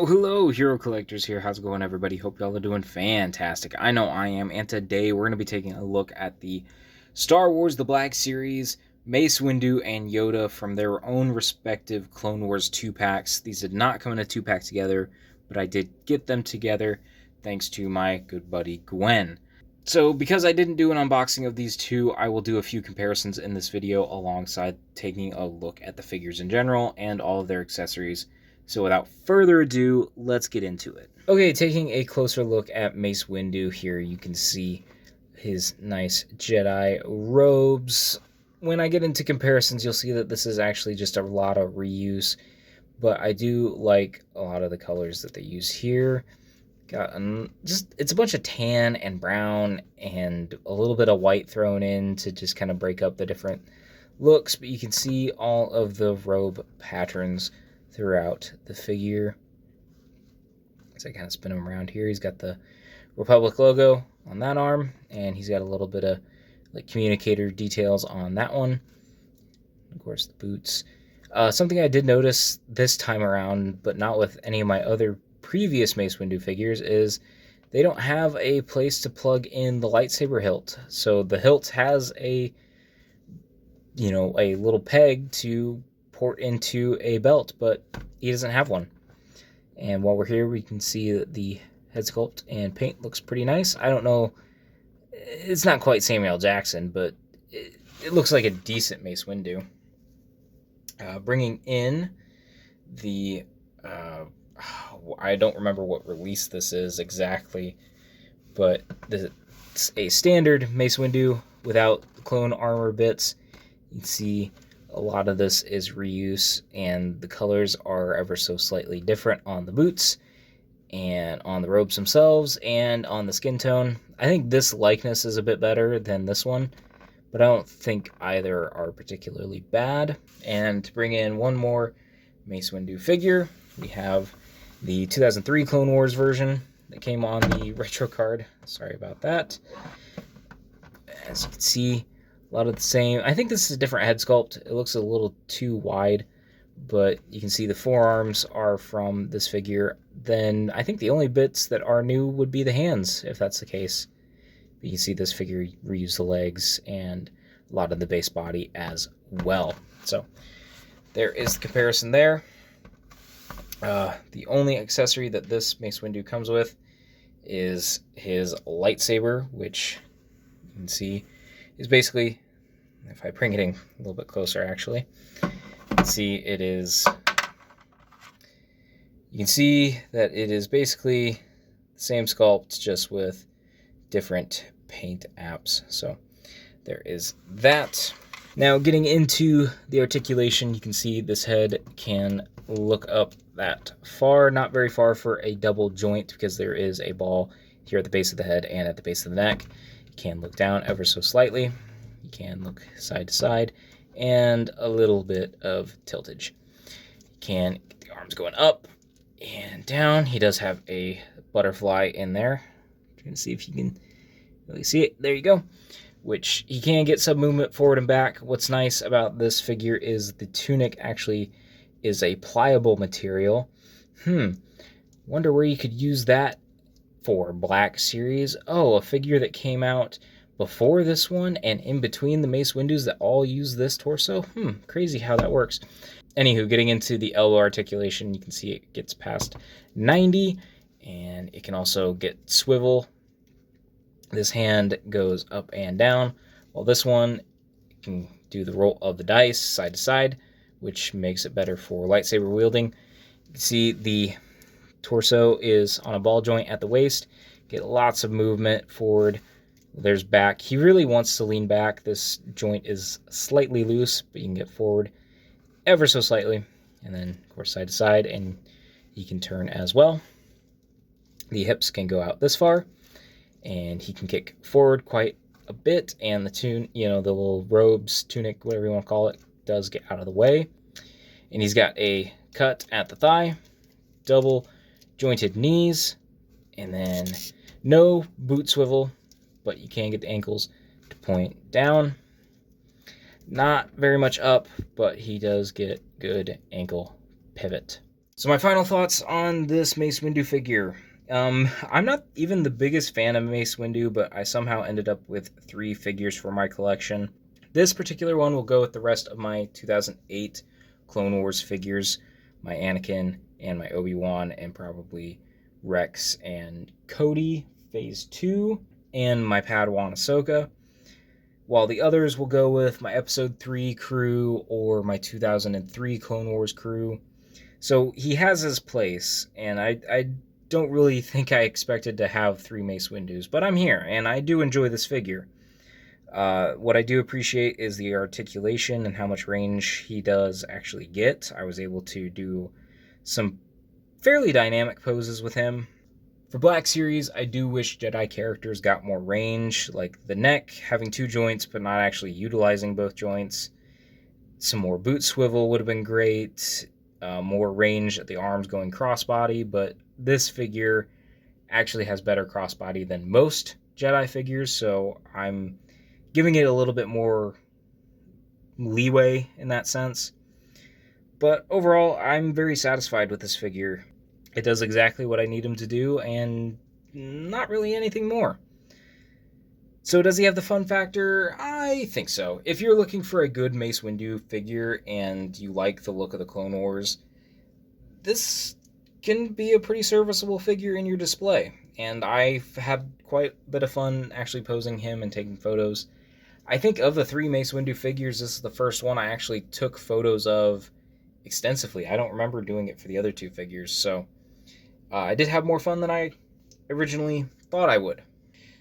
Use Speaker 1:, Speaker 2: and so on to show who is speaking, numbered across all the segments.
Speaker 1: Hello, Hero Collectors here. How's it going, everybody? Hope y'all are doing fantastic. I know I am, and today we're going to be taking a look at the Star Wars The Black Series, Mace Windu and Yoda from their own respective Clone Wars 2-packs. These did not come in a 2-pack together, but I did get them together thanks to my good buddy Gwen. So because I didn't do an unboxing of these two, I will do a few comparisons in this video alongside taking a look at the figures in general and all of their accessories. So without further ado, let's get into it. Okay, taking a closer look at Mace Windu here, you can see his nice Jedi robes. When I get into comparisons, you'll see that this is actually just a lot of reuse, but I do like a lot of the colors that they use here. Got it's a bunch of tan and brown and a little bit of white thrown in to just kind of break up the different looks, but you can see all of the robe patterns throughout the figure. As I kind of spin him around here, he's got the Republic logo on that arm, and he's got a little bit of like communicator details on that one. Of course, the boots. Something I did notice this time around, but not with any of my other previous Mace Windu figures, is they don't have a place to plug in the lightsaber hilt. So the hilt has a little peg to port into a belt, but he doesn't have one. And while we're here, we can see that the head sculpt and paint looks pretty nice. I don't know, it's not quite Samuel Jackson, but it looks like a decent Mace Windu. Bringing in the I don't remember what release this is exactly, but it's a standard Mace Windu without the clone armor bits. You can see a lot of this is reuse, and the colors are ever so slightly different on the boots and on the robes themselves and on the skin tone. I think this likeness is a bit better than this one, but I don't think either are particularly bad. And to bring in one more Mace Windu figure, we have the 2003 Clone Wars version that came on the retro card. Sorry about that. As you can see, a lot of the same. I think this is a different head sculpt. It looks a little too wide, but you can see the forearms are from this figure. Then I think the only bits that are new would be the hands, if that's the case. But you can see this figure reuse the legs and a lot of the base body as well. So there is the comparison there. The only accessory that this Mace Windu comes with is his lightsaber, which you can see is basically, if I bring it in a little bit closer actually, you can see that it is basically the same sculpt, just with different paint apps. So there is that. Now, getting into the articulation, you can see this head can look up that far, not very far for a double joint, because there is a ball here at the base of the head and at the base of the neck. You can look down ever so slightly. You can look side to side, and a little bit of tiltage. You can get the arms going up and down. He does have a butterfly in there. You can see if you can really see it. There you go. Which he can get some movement forward and back. What's nice about this figure is the tunic actually is a pliable material. Wonder where you could use that for. Black Series. Oh, a figure that came out before this one and in between the Mace Windus that all use this torso. Crazy how that works. Anywho, getting into the elbow articulation, you can see it gets past 90, and it can also get swivel. This hand goes up and down, while this one can do the roll of the dice side to side, which makes it better for lightsaber wielding. You can see the torso is on a ball joint at the waist. Get lots of movement forward. There's back. He really wants to lean back. This joint is slightly loose, but you can get forward ever so slightly. And then, of course, side to side, and he can turn as well. The hips can go out this far, and he can kick forward quite a bit, and the little robes, tunic, whatever you want to call it, does get out of the way. And he's got a cut at the thigh, double jointed knees, and then no boot swivel, but you can get the ankles to point down. Not very much up, but he does get good ankle pivot. So my final thoughts on this Mace Windu figure. I'm not even the biggest fan of Mace Windu, but I somehow ended up with 3 figures for my collection. This particular one will go with the rest of my 2008 Clone Wars figures, my Anakin and my Obi-Wan, and probably Rex and Cody Phase 2, and my Padawan Ahsoka. While the others will go with my Episode 3 crew or my 2003 Clone Wars crew. So he has his place, and I don't really think I expected to have 3 Mace Windus, but I'm here, and I do enjoy this figure. What I do appreciate is the articulation and how much range he does actually get. I was able to do some fairly dynamic poses with him. For Black Series, I do wish Jedi characters got more range, like the neck having 2 joints but not actually utilizing both joints. Some more boot swivel would have been great. More range at the arms going crossbody, but this figure actually has better crossbody than most Jedi figures, so I'm giving it a little bit more leeway in that sense. But overall, I'm very satisfied with this figure. It does exactly what I need him to do, and not really anything more. So does he have the fun factor? I think so. If you're looking for a good Mace Windu figure and you like the look of the Clone Wars, this can be a pretty serviceable figure in your display. And I've had quite a bit of fun actually posing him and taking photos. I think of the 3 Mace Windu figures, this is the first one I actually took photos of extensively. I don't remember doing it for the other 2 figures, so I did have more fun than I originally thought I would.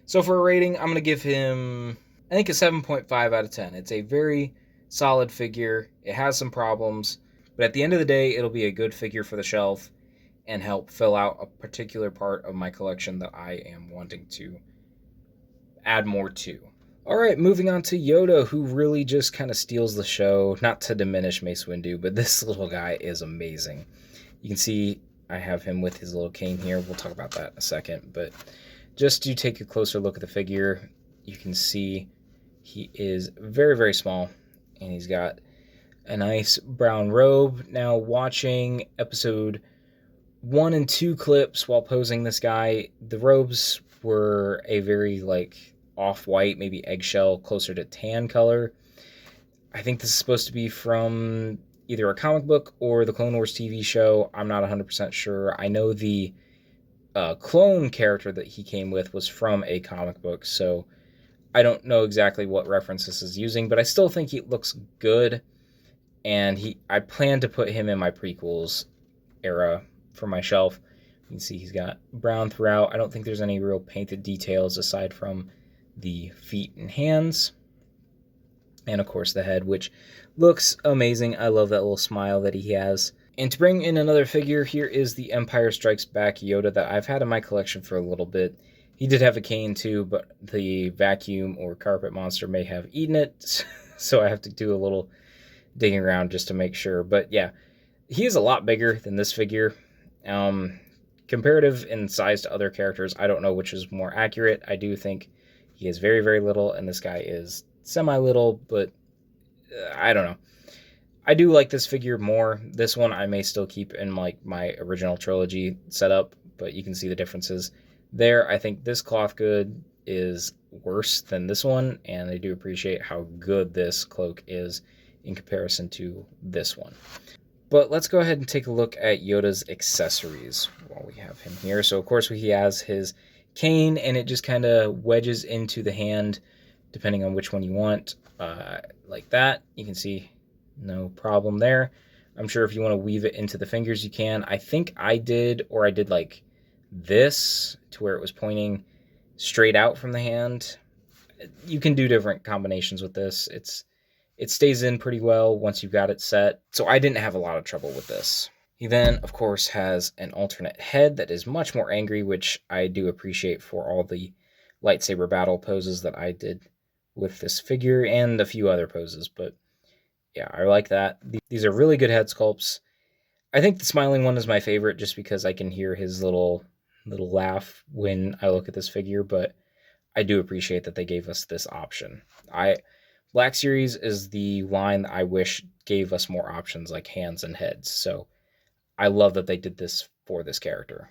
Speaker 1: So for a rating, I'm going to give him, I think, a 7.5 out of 10. It's a very solid figure. It has some problems, but at the end of the day, it'll be a good figure for the shelf and help fill out a particular part of my collection that I am wanting to add more to. All right, moving on to Yoda, who really just kind of steals the show. Not to diminish Mace Windu, but this little guy is amazing. You can see I have him with his little cane here. We'll talk about that in a second, but just to take a closer look at the figure, you can see he is very, very small, and he's got a nice brown robe. Now, watching episode 1 and 2 clips while posing this guy, the robes were a very, off-white, maybe eggshell, closer to tan color. I think this is supposed to be from either a comic book or the Clone Wars TV show. I'm not 100% sure. I know the clone character that he came with was from a comic book, so I don't know exactly what reference this is using, but I still think he looks good, and I plan to put him in my prequels era for my shelf. You can see he's got brown throughout. I don't think there's any real painted details aside from the feet and hands, and of course the head, which looks amazing. I love that little smile that he has. And to bring in another figure, here is the Empire Strikes Back Yoda that I've had in my collection for a little bit. He did have a cane too, but the vacuum or carpet monster may have eaten it, so I have to do a little digging around just to make sure. But yeah, he is a lot bigger than this figure. Comparative in size to other characters, I don't know which is more accurate. I do think he is very, very little, and this guy is semi-little, but I don't know. I do like this figure more. This one I may still keep in my original trilogy setup, but you can see the differences there. I think this cloth good is worse than this one, and I do appreciate how good this cloak is in comparison to this one. But let's go ahead and take a look at Yoda's accessories while we have him here. So of course he has his cane, and it just kind of wedges into the hand depending on which one you want, like that. You can see no problem there. I'm sure if you want to weave it into the fingers, you can. I think I did like this to where it was pointing straight out from the hand. You can do different combinations with this. It stays in pretty well once you've got it set. So I didn't have a lot of trouble with this. He then, of course, has an alternate head that is much more angry, which I do appreciate for all the lightsaber battle poses that I did with this figure and a few other poses, but yeah, I like that. These are really good head sculpts. I think the smiling one is my favorite just because I can hear his little laugh when I look at this figure, but I do appreciate that they gave us this option. Black Series is the line that I wish gave us more options like hands and heads, so I love that they did this for this character.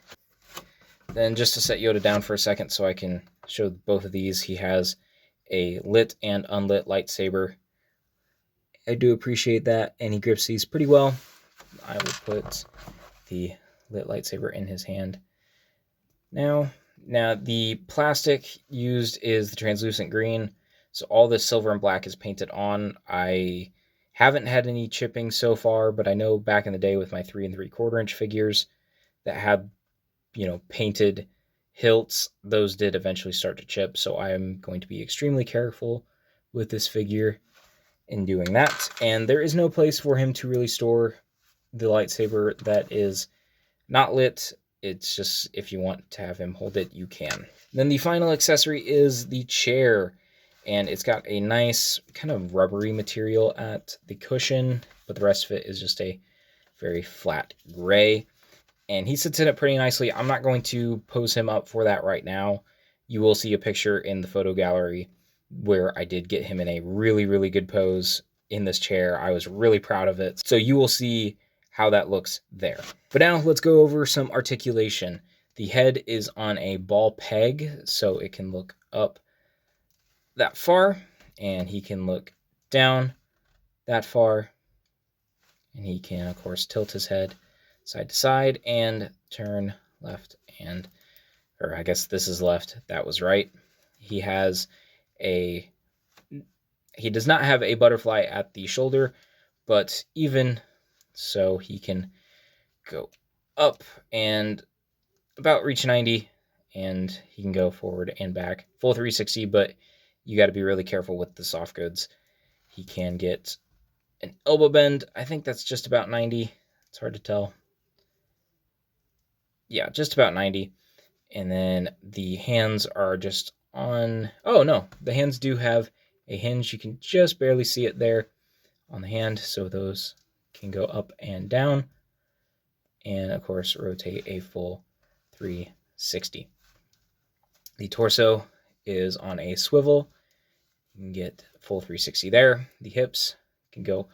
Speaker 1: Then just to set Yoda down for a second so I can show both of these, he has a lit and unlit lightsaber. I do appreciate that, and he grips these pretty well. I will put the lit lightsaber in his hand. Now the plastic used is the translucent green, so all this silver and black is painted on. I haven't had any chipping so far, but I know back in the day with my 3 3/4 inch figures that had, painted hilts, those did eventually start to chip, so I am going to be extremely careful with this figure in doing that. And there is no place for him to really store the lightsaber that is not lit. It's just, if you want to have him hold it, you can. Then the final accessory is the chair, and it's got a nice kind of rubbery material at the cushion, but the rest of it is just a very flat gray, and he sits in it pretty nicely. I'm not going to pose him up for that right now. You will see a picture in the photo gallery where I did get him in a really, really good pose in this chair. I was really proud of it. So you will see how that looks there. But now let's go over some articulation. The head is on a ball peg, so it can look up that far, and he can look down that far, and he can, of course, tilt his head side to side and turn left or I guess this is left, that was right. He does not have a butterfly at the shoulder, but even so, he can go up and about reach 90, and he can go forward and back. Full 360, but you got to be really careful with the soft goods. He can get an elbow bend. I think that's just about 90. It's hard to tell. Yeah, just about 90. And then the hands are just on... Oh, no. The hands do have a hinge. You can just barely see it there on the hand, so those can go up and down, and of course rotate a full 360. The torso is on a swivel. You can get full 360 there. The hips can go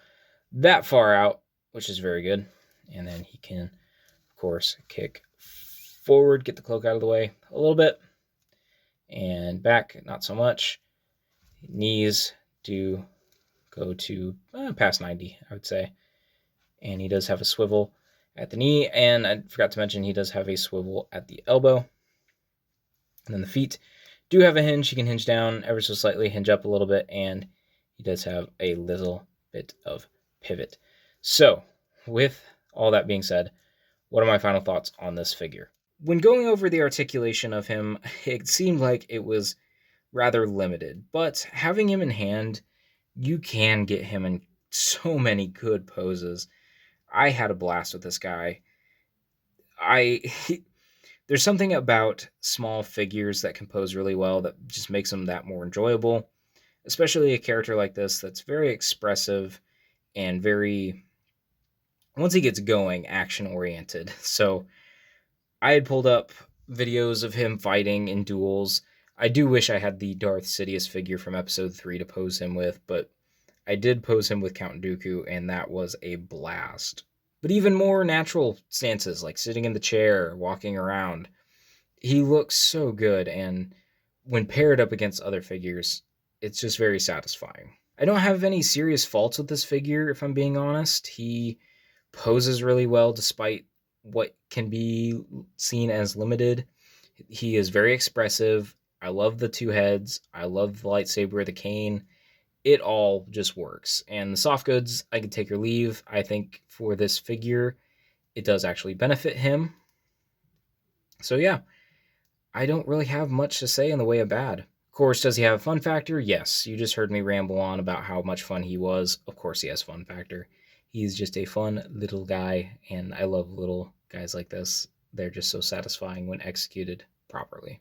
Speaker 1: that far out, which is very good. And then he can, of course, kick forward, get the cloak out of the way a little bit, and back, not so much. Knees do go to past 90, I would say. And he does have a swivel at the knee, and I forgot to mention he does have a swivel at the elbow. And then the feet do have a hinge. He can hinge down ever so slightly, hinge up a little bit, and he does have a little bit of pivot. So, with all that being said, what are my final thoughts on this figure? When going over the articulation of him, it seemed like it was rather limited, but having him in hand, you can get him in so many good poses. I had a blast with this guy. There's something about small figures that can pose really well that just makes them that more enjoyable, especially a character like this that's very expressive and very, once he gets going, action-oriented. So I had pulled up videos of him fighting in duels. I do wish I had the Darth Sidious figure from episode 3 to pose him with, but I did pose him with Count Dooku, and that was a blast. But even more natural stances, like sitting in the chair, walking around, he looks so good, and when paired up against other figures, it's just very satisfying. I don't have any serious faults with this figure, if I'm being honest. He poses really well despite what can be seen as limited. He is very expressive. I love the two heads. I love the lightsaber, the cane. It all just works. And the soft goods, I could take or leave. I think for this figure, it does actually benefit him. So yeah, I don't really have much to say in the way of bad. Of course, does he have a fun factor? Yes. You just heard me ramble on about how much fun he was. Of course he has fun factor. He's just a fun little guy, and I love little guys like this. They're just so satisfying when executed properly.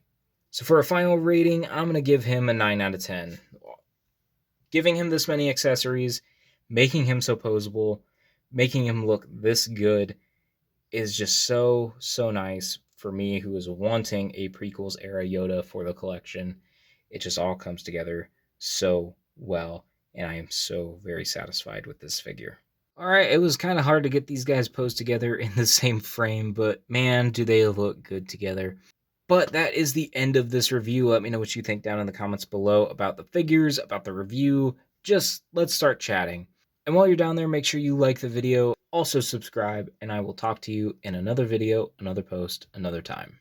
Speaker 1: So for a final rating, I'm going to give him a 9 out of 10. Giving him this many accessories, making him so posable, making him look this good is just so, so nice for me, who is wanting a prequels era Yoda for the collection. It just all comes together so well, and I am so very satisfied with this figure. Alright, it was kind of hard to get these guys posed together in the same frame, but man, do they look good together. But that is the end of this review. Let me know what you think down in the comments below about the figures, about the review. Just let's start chatting. And while you're down there, make sure you like the video, also subscribe, and I will talk to you in another video, another post, another time.